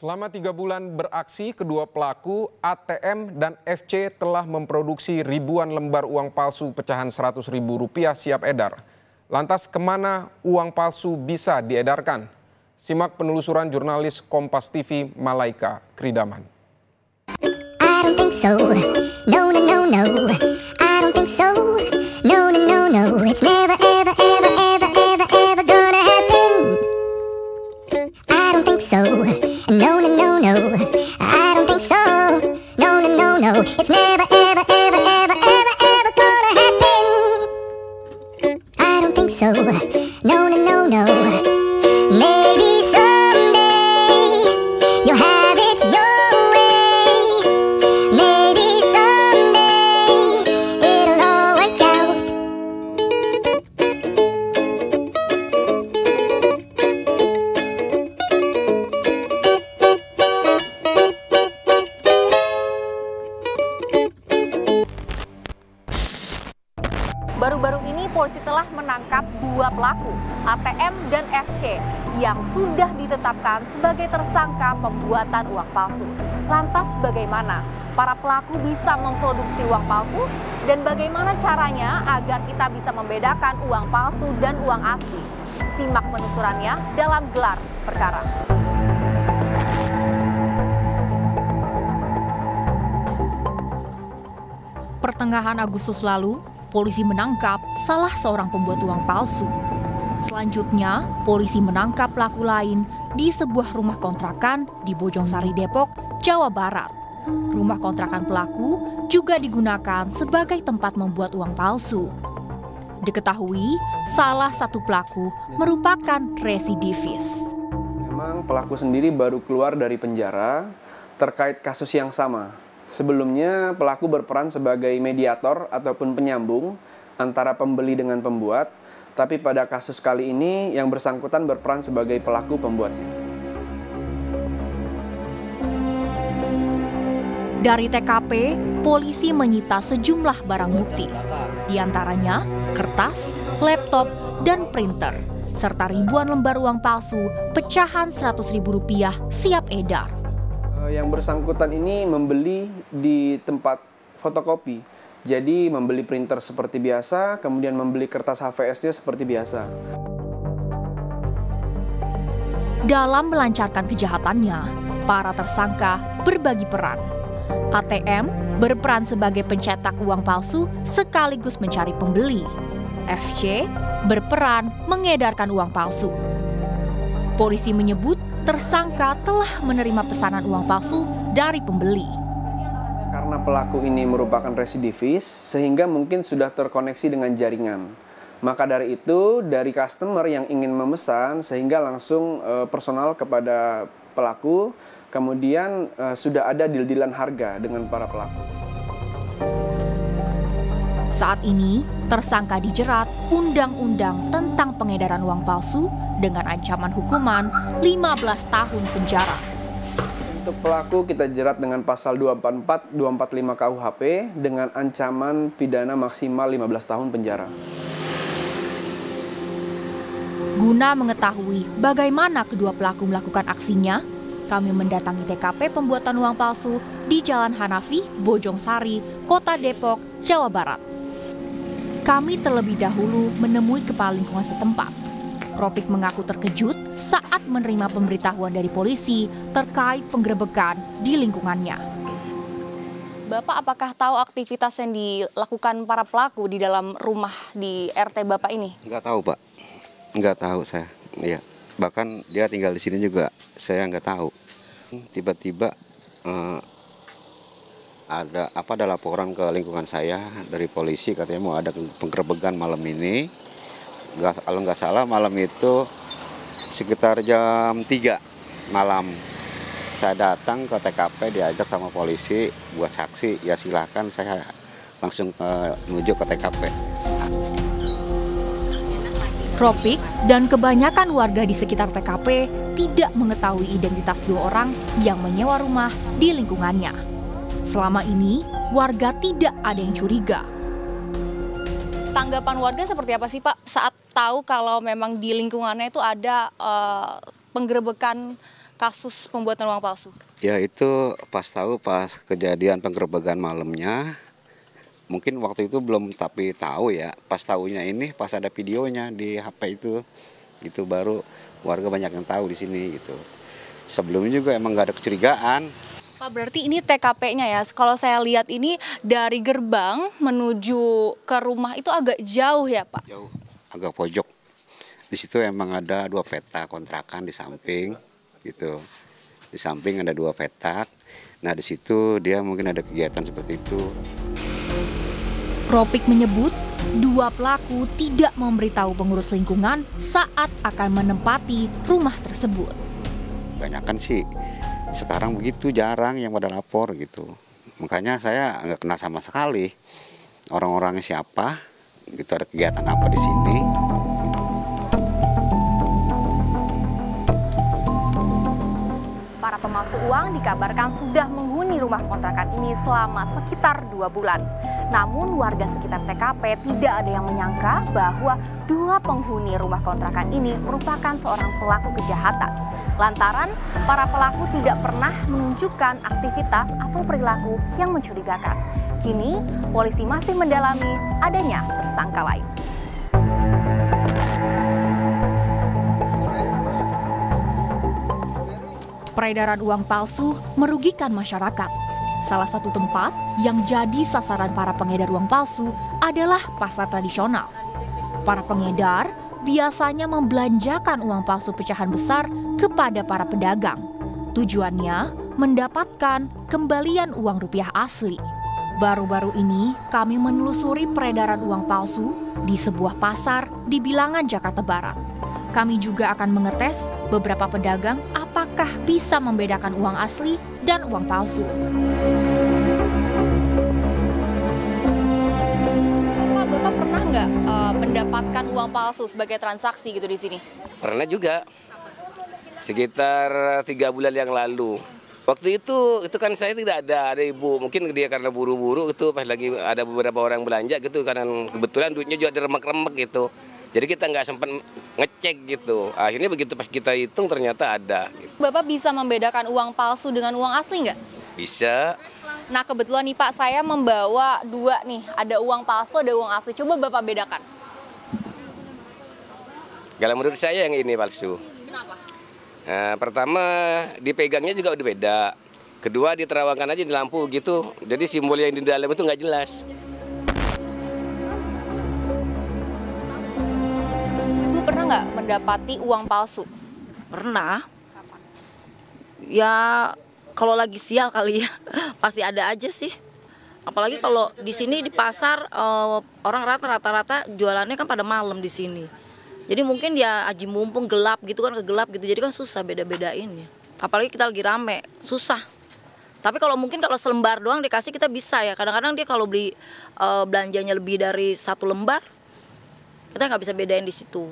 Selama 3 bulan beraksi, kedua pelaku ATM dan FC telah memproduksi ribuan lembar uang palsu pecahan Rp100.000 siap edar. Lantas kemana uang palsu bisa diedarkan? Simak penelusuran jurnalis Kompas TV Malaika Kridaman. I don't think so. No, no, no, no. I don't think so. No, no, no, no. It's never, ever, ever, ever, ever, ever gonna happen. I don't think so. No, no, no, no. I don't think so. No, no, no, no. It's never, ever, ever, ever, ever, ever gonna happen. I don't think so. No, no, no, no. Maybe someday you'll have it your way. Maybe someday it'll all work out. Baru-baru ini polisi telah menangkap 2 pelaku ATM dan FC yang sudah ditetapkan sebagai tersangka pembuatan uang palsu. Lantas bagaimana para pelaku bisa memproduksi uang palsu dan bagaimana caranya agar kita bisa membedakan uang palsu dan uang asli? Simak penelusurannya dalam Gelar Perkara. Pertengahan Agustus lalu, polisi menangkap salah seorang pembuat uang palsu. Selanjutnya, polisi menangkap pelaku lain di sebuah rumah kontrakan di Bojongsari, Depok, Jawa Barat. Rumah kontrakan pelaku juga digunakan sebagai tempat membuat uang palsu. Diketahui, salah satu pelaku merupakan residivis. Memang pelaku sendiri baru keluar dari penjara terkait kasus yang sama. Sebelumnya, pelaku berperan sebagai mediator ataupun penyambung antara pembeli dengan pembuat, tapi pada kasus kali ini yang bersangkutan berperan sebagai pelaku pembuatnya. Dari TKP, polisi menyita sejumlah barang bukti, di antaranya kertas, laptop, dan printer, serta ribuan lembar uang palsu pecahan Rp100.000 siap edar. Yang bersangkutan ini membeli di tempat fotokopi. Jadi membeli printer seperti biasa, kemudian membeli kertas HVS-nya seperti biasa. Dalam melancarkan kejahatannya, para tersangka berbagi peran. ATM berperan sebagai pencetak uang palsu sekaligus mencari pembeli. FC berperan mengedarkan uang palsu. Polisi menyebut tersangka telah menerima pesanan uang palsu dari pembeli. Karena pelaku ini merupakan residivis, sehingga mungkin sudah terkoneksi dengan jaringan. Maka dari itu, dari customer yang ingin memesan, sehingga langsung personal kepada pelaku, kemudian sudah ada deal-dealan harga dengan para pelaku. Saat ini, tersangka dijerat Undang-Undang tentang pengedaran uang palsu dengan ancaman hukuman 15 tahun penjara. Untuk pelaku kita jerat dengan pasal 244, 245 KUHP dengan ancaman pidana maksimal 15 tahun penjara. Guna mengetahui bagaimana kedua pelaku melakukan aksinya, kami mendatangi TKP pembuatan uang palsu di Jalan Hanafi, Bojongsari, Kota Depok, Jawa Barat. Kami terlebih dahulu menemui kepala lingkungan setempat. Ropik mengaku terkejut saat menerima pemberitahuan dari polisi terkait penggerebekan di lingkungannya. Bapak apakah tahu aktivitas yang dilakukan para pelaku di dalam rumah di RT Bapak ini? Nggak tahu, Pak. Nggak tahu saya. Iya. Bahkan dia tinggal di sini juga saya nggak tahu. Tiba-tiba ada laporan ke lingkungan saya dari polisi, katanya mau ada penggerebekan malam ini. Kalau nggak salah malam itu sekitar jam 3 malam. Saya datang ke TKP, diajak sama polisi buat saksi. Ya silahkan, saya langsung menuju ke TKP. Ropik dan kebanyakan warga di sekitar TKP tidak mengetahui identitas 2 orang yang menyewa rumah di lingkungannya. Selama ini, warga tidak ada yang curiga. Tanggapan warga seperti apa sih, Pak, saat tahu kalau memang di lingkungannya itu ada penggerebekan kasus pembuatan uang palsu? Ya itu pas kejadian penggerebekan malamnya, mungkin waktu itu belum tapi tahu ya, pas tahunya ini pas ada videonya di HP itu baru warga banyak yang tahu di sini gitu. Sebelumnya juga emang nggak ada kecurigaan. Pak, berarti ini TKP-nya ya. Kalau saya lihat ini dari gerbang menuju ke rumah itu agak jauh ya, Pak? Jauh, agak pojok. Di situ emang ada 2 petak kontrakan di samping gitu. Di samping ada 2 petak. Nah, di situ dia mungkin ada kegiatan seperti itu. Ropik menyebut 2 pelaku tidak memberitahu pengurus lingkungan saat akan menempati rumah tersebut. Kebanyakan sih sekarang begitu, jarang yang pada lapor gitu. Makanya saya nggak kenal sama sekali orang-orangnya siapa, gitu, ada kegiatan apa di sini. Para pemalsu uang dikabarkan sudah menghuni rumah kontrakan ini selama sekitar 2 bulan. Namun warga sekitar TKP tidak ada yang menyangka bahwa 2 penghuni rumah kontrakan ini merupakan seorang pelaku kejahatan. Lantaran para pelaku tidak pernah menunjukkan aktivitas atau perilaku yang mencurigakan. Kini polisi masih mendalami adanya tersangka lain. Peredaran uang palsu merugikan masyarakat. Salah satu tempat yang jadi sasaran para pengedar uang palsu adalah pasar tradisional. Para pengedar biasanya membelanjakan uang palsu pecahan besar kepada para pedagang. Tujuannya mendapatkan kembalian uang rupiah asli. Baru-baru ini kami menelusuri peredaran uang palsu di sebuah pasar di Bilangan, Jakarta Barat. Kami juga akan mengetes beberapa pedagang apakah bisa membedakan uang asli dan uang palsu. Bapak pernah nggak mendapatkan uang palsu sebagai transaksi gitu di sini? Pernah juga, sekitar 3 bulan yang lalu. Waktu itu kan saya tidak ada ibu, mungkin dia karena buru-buru itu pas lagi ada beberapa orang belanja gitu, karena kebetulan duitnya juga diremek-remek gitu. Jadi kita nggak sempat ngecek gitu. Akhirnya begitu pas kita hitung ternyata ada. Gitu. Bapak bisa membedakan uang palsu dengan uang asli nggak? Bisa. Nah kebetulan nih Pak, saya membawa 2 nih. Ada uang palsu, ada uang asli. Coba Bapak bedakan. Kalau menurut saya yang ini palsu. Kenapa? Nah, pertama dipegangnya juga udah beda. Kedua diterawangkan aja di lampu gitu. Jadi simbol yang di dalam itu nggak jelas. Pernah nggak mendapati uang palsu? Pernah. Ya kalau lagi sial kali ya, pasti ada aja sih. Apalagi kalau di sini di pasar orang rata-rata jualannya kan pada malam di sini. Jadi mungkin dia aji mumpung gelap gitu kan, kegelap gitu. Jadi kan susah beda-bedainnya. Apalagi kita lagi rame, susah. Tapi kalau mungkin kalau selembar doang dikasih kita bisa ya. Kadang-kadang dia kalau beli belanjanya lebih dari 1 lembar, kita nggak bisa bedain di situ.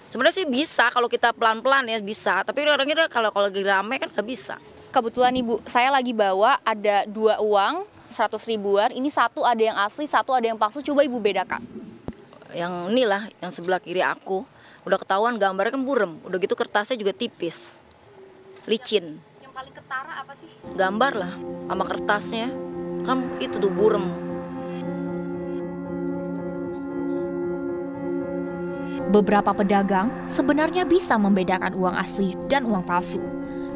Sebenarnya sih bisa kalau kita pelan-pelan ya bisa, tapi orangnya kalau lagi rame kan nggak bisa. Kebetulan Ibu, saya lagi bawa ada 2 uang 100 ribuan. Ini satu ada yang asli, satu ada yang palsu. Coba Ibu bedakan. Yang inilah yang sebelah kiri aku udah ketahuan gambarnya kan burem, udah gitu kertasnya juga tipis, licin. Yang paling ketara apa sih? Gambar lah sama kertasnya kan itu tuh burem. Beberapa pedagang sebenarnya bisa membedakan uang asli dan uang palsu.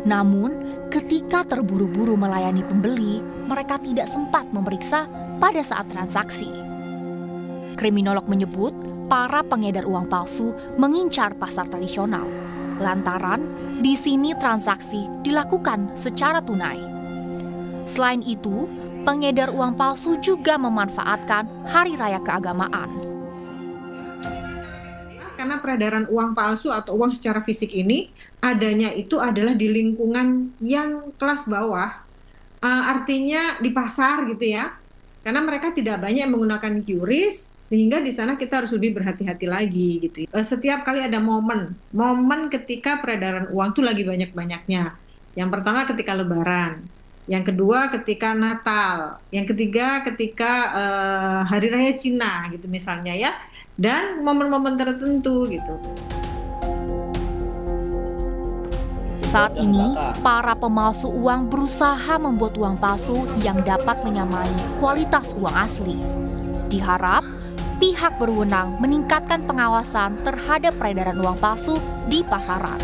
Namun, ketika terburu-buru melayani pembeli, mereka tidak sempat memeriksa pada saat transaksi. Kriminolog menyebut, para pengedar uang palsu mengincar pasar tradisional. Lantaran, di sini transaksi dilakukan secara tunai. Selain itu, pengedar uang palsu juga memanfaatkan hari raya keagamaan. Karena peredaran uang palsu atau uang secara fisik ini adanya itu adalah di lingkungan yang kelas bawah, artinya di pasar gitu ya. Karena mereka tidak banyak menggunakan QRIS, sehingga di sana kita harus lebih berhati-hati lagi gitu. Setiap kali ada momen ketika peredaran uang itu lagi banyak-banyaknya. Yang pertama ketika Lebaran, yang kedua ketika Natal, yang ketiga ketika Hari Raya Cina gitu misalnya ya. Dan momen-momen tertentu gitu. Saat ini, para pemalsu uang berusaha membuat uang palsu yang dapat menyamai kualitas uang asli. Diharap pihak berwenang meningkatkan pengawasan terhadap peredaran uang palsu di pasaran.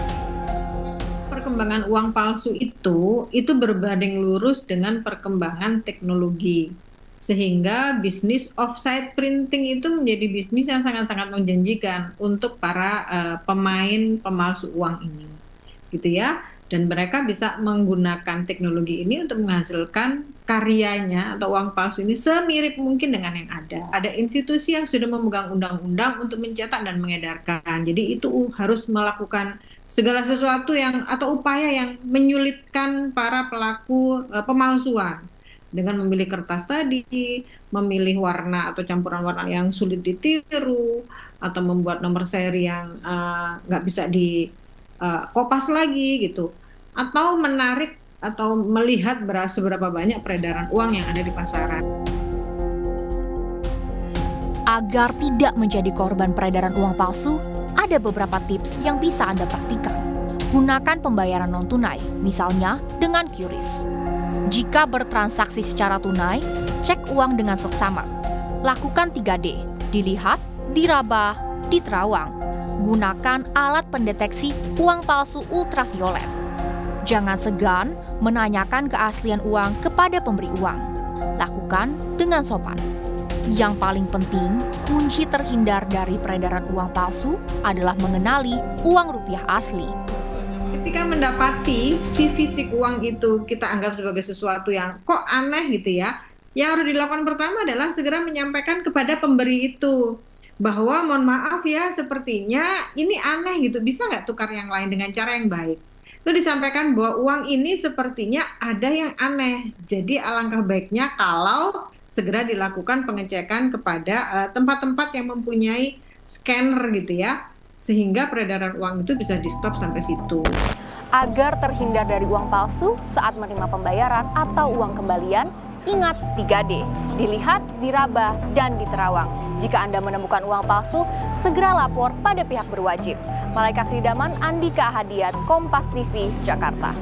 Perkembangan uang palsu itu berbanding lurus dengan perkembangan teknologi. Sehingga bisnis offsite printing itu menjadi bisnis yang sangat-sangat menjanjikan untuk para pemain pemalsu uang ini. Gitu ya. Dan mereka bisa menggunakan teknologi ini untuk menghasilkan karyanya atau uang palsu ini semirip mungkin dengan yang ada. Ada institusi yang sudah memegang undang-undang untuk mencetak dan mengedarkan. Jadi itu harus melakukan segala sesuatu yang atau upaya yang menyulitkan para pelaku pemalsuan dengan memilih kertas tadi, memilih warna atau campuran warna yang sulit ditiru, atau membuat nomor seri yang nggak bisa kopas lagi gitu, atau menarik atau melihat seberapa banyak peredaran uang yang ada di pasaran. Agar tidak menjadi korban peredaran uang palsu, ada beberapa tips yang bisa Anda praktikkan. Gunakan pembayaran non-tunai, misalnya dengan QRIS. Jika bertransaksi secara tunai, cek uang dengan seksama. Lakukan 3D, dilihat, diraba, diterawang. Gunakan alat pendeteksi uang palsu ultraviolet. Jangan segan menanyakan keaslian uang kepada pemberi uang. Lakukan dengan sopan. Yang paling penting, kunci terhindar dari peredaran uang palsu adalah mengenali uang rupiah asli. Ketika mendapati si fisik uang itu kita anggap sebagai sesuatu yang kok aneh gitu ya, yang harus dilakukan pertama adalah segera menyampaikan kepada pemberi itu bahwa mohon maaf ya, sepertinya ini aneh gitu, bisa nggak tukar yang lain dengan cara yang baik. Itu disampaikan bahwa uang ini sepertinya ada yang aneh. Jadi alangkah baiknya kalau segera dilakukan pengecekan kepada tempat-tempat yang mempunyai scanner gitu ya, sehingga peredaran uang itu bisa di stop sampai situ. Agar terhindar dari uang palsu saat menerima pembayaran atau uang kembalian, ingat 3D, dilihat, diraba, dan diterawang. Jika Anda menemukan uang palsu, segera lapor pada pihak berwajib. Malaika Kridaman, Andika Hadiat, Kompas TV, Jakarta.